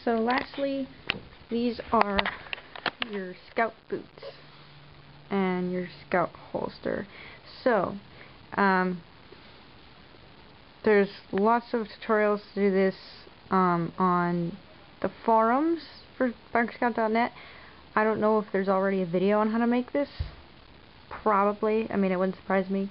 So lastly, these are your scout boots and your scout holster. So there's lots of tutorials to do this on the forums for bikerscout.net. I don't know if there's already a video on how to make this. Probably. I mean, it wouldn't surprise me.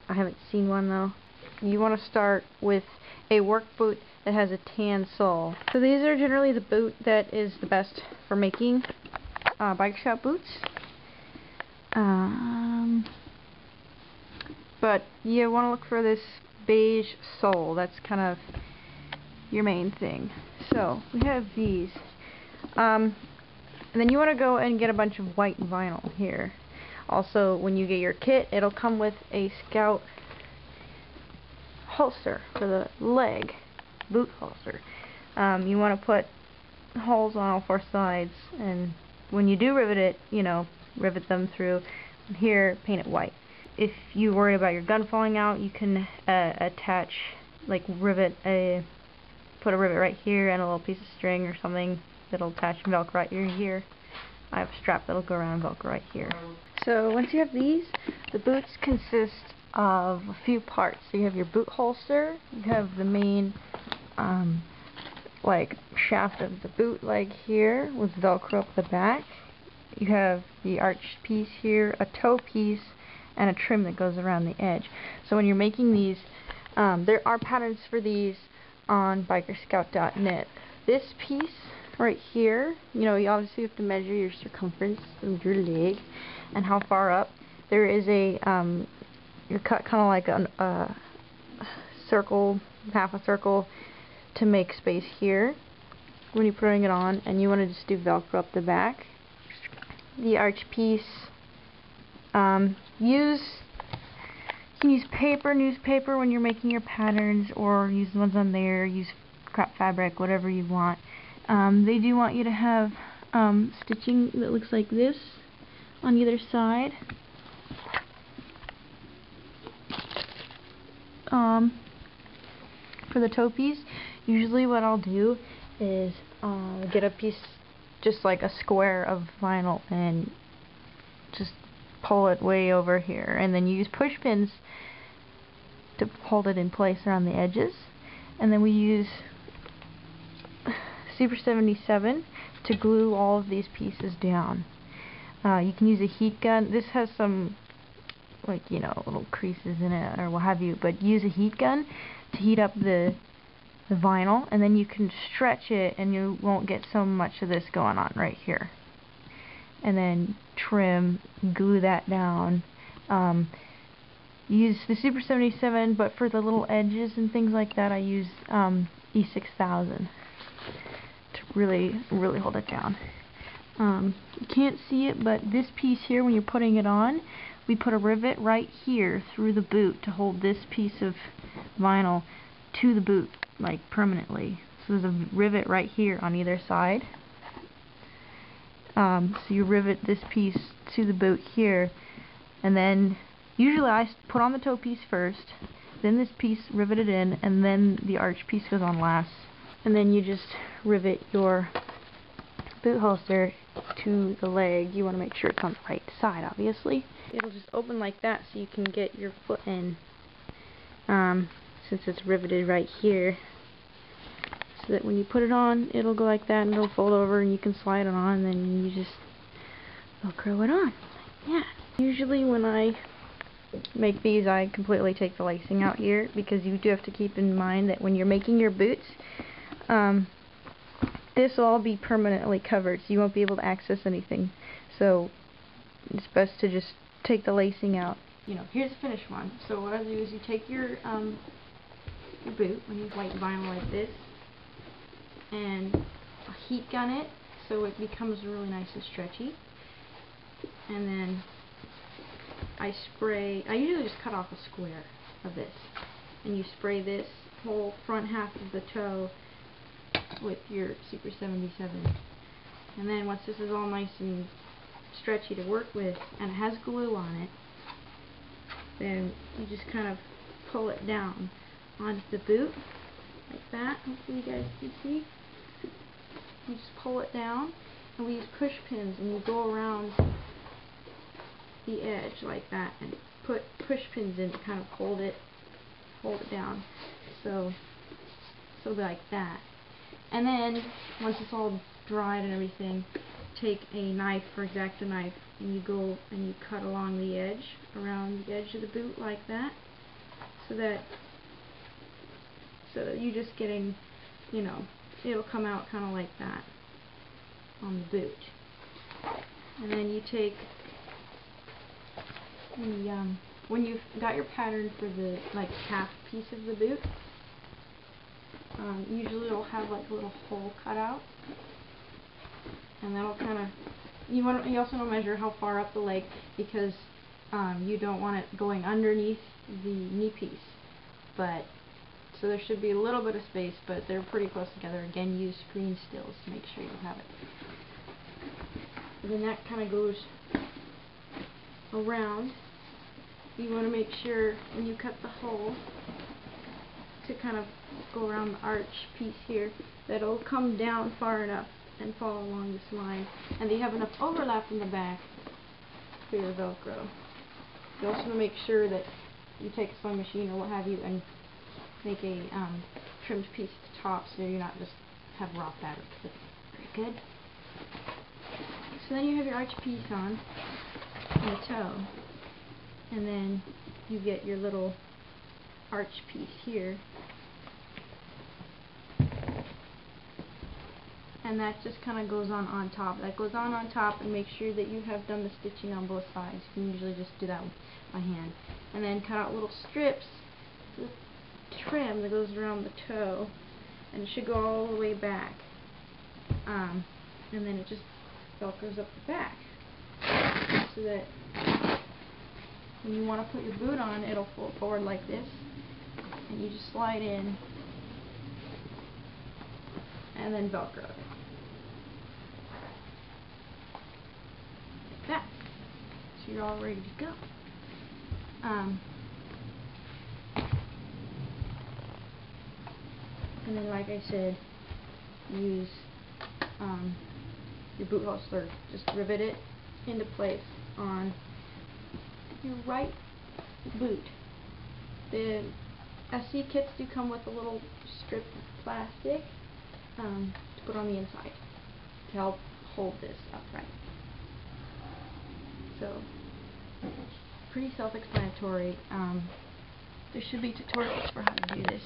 I haven't seen one though. You want to start with a work boot that has a tan sole. So these are generally the boot that is the best for making bike scout boots. But you want to look for this beige sole. That's kind of your main thing. So we have these. And then you want to go and get a bunch of white vinyl here. Also, when you get your kit, it'll come with a scout holster for the leg, boot holster. You want to put holes on all four sides, and when you do rivet it, you know, rivet them through. Here, paint it white. If you worry about your gun falling out, you can attach, like put a rivet right here and a little piece of string or something that'll attach and velcro right here. I have a strap that'll go around and velcro right here. So once you have these, the boots consist of a few parts. So you have your boot holster, you have the main like shaft of the boot leg here with velcro up the back. You have the arch piece here, a toe piece, and a trim that goes around the edge. So when you're making these, there are patterns for these on bikerscout.net. This piece right here, you know, you obviously have to measure your circumference of your leg and how far up. There is a you cut kind of like a circle, half a circle, to make space here when you're putting it on, and you want to just do velcro up the back. The arch piece, you can use paper, newspaper when you're making your patterns, or use the ones on there, use scrap fabric, whatever you want. They do want you to have stitching that looks like this on either side. For the toe piece, usually what I'll do is get a piece, just like a square of vinyl, and just pull it way over here, and then you use push pins to hold it in place around the edges, and then we use Super 77 to glue all of these pieces down. You can use a heat gun. This has some, like, you know, little creases in it or what have you, but use a heat gun to heat up the vinyl, and then you can stretch it and you won't get so much of this going on right here. And then trim, glue that down. Use the Super 77, but for the little edges and things like that, I use E6000 to really hold it down. You can't see it, but this piece here, when you're putting it on, we put a rivet right here through the boot to hold this piece of vinyl to the boot, like permanently. So there's a rivet right here on either side. So you rivet this piece to the boot here, and then usually I put on the toe piece first, then this piece riveted in, and then the arch piece goes on last. And then you just rivet your boot holster to the leg. You want to make sure it's on the right side, obviously. It'll just open like that so you can get your foot in, since it's riveted right here, so that when you put it on, it'll go like that and it'll fold over and you can slide it on, and then you just velcro it on. Yeah. Usually when I make these, I completely take the lacing out here, because you do have to keep in mind that when you're making your boots, this will all be permanently covered, so you won't be able to access anything. So it's best to just take the lacing out. You know, here's the finished one. So what I do is you take your boot, when you have white vinyl like this, and heat gun it so it becomes really nice and stretchy. And then I usually just cut off a square of this, and you spray this whole front half of the toe with your Super 77. And then once this is all nice and stretchy to work with, and it has glue on it, then you just kind of pull it down onto the boot like that. Hopefully you guys can see. pull it down, and we use push pins, and you go around the edge like that and put push pins in to kind of hold it down. So it'll be like that. And then once it's all dried and everything, take a knife or X-Acto knife, and you go and you cut along the edge, around the edge of the boot like that, so that you're just getting, you know, it'll come out kind of like that on the boot. And then you take the when you've got your pattern for the like half piece of the boot, usually it'll have like a little hole cut out, and that'll kind of, you also want to measure how far up the leg, because you don't want it going underneath the knee piece. But so there should be a little bit of space, but they're pretty close together. Again, use screen stills to make sure you have it. And then that kind of goes around. You want to make sure when you cut the hole to kind of go around the arch piece here, that it'll come down far enough and fall along this line, and that you have enough overlap in the back for your Velcro. You also want to make sure that you take a sewing machine or what have you and make a trimmed piece at the top, so you're not just have raw fabric. Very good. So then you have your arch piece on and the toe, and then you get your little arch piece here, and that just kind of goes on top. That goes on top, and make sure that you have done the stitching on both sides. You can usually just do that by hand. And then cut out little strips with trim that goes around the toe, and it should go all the way back. And then it just velcros up the back, so that when you want to put your boot on, it'll fold forward like this, and you just slide in and then Velcro it. Like that. So you're all ready to go. And then, like I said, use your boot holster. Just rivet it into place on your right boot. The SC kits do come with a little strip of plastic to put on the inside to help hold this upright. So, pretty self-explanatory. There should be tutorials for how to do this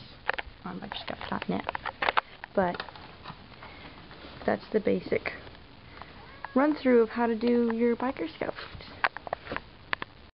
on bikerscout.net, but that's the basic run-through of how to do your Biker Scout.